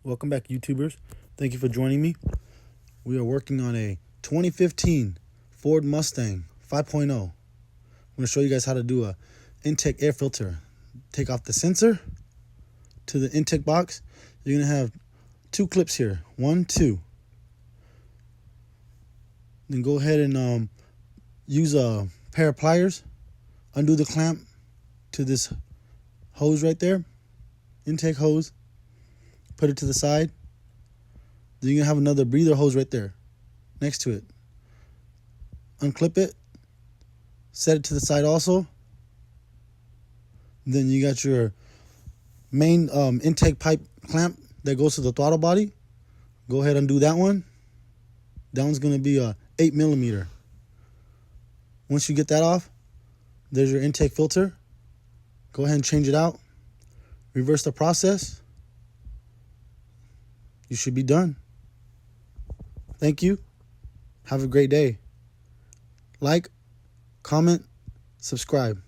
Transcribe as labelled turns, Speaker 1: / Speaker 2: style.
Speaker 1: Welcome back, YouTubers. Thank you for joining me. We are working on a 2015 Ford Mustang 5.0. I'm going to show you guys how to do a intake air filter. Take off the sensor to the intake box. You're going to have two clips here. 1, 2. Then go ahead and use a pair of pliers. Undo the clamp to this hose right there. Intake hose. Put it to the side. Then you're going to have another breather hose right there next to it. Unclip it. Set it to the side also. Then you got your main intake pipe clamp that goes to the throttle body. Go ahead and undo that one. That one's going to be a 8mm. Once you get that off, there's your intake filter. Go ahead and change it out. Reverse the process. You should be done. Thank you. Have a great day. Like, comment, subscribe.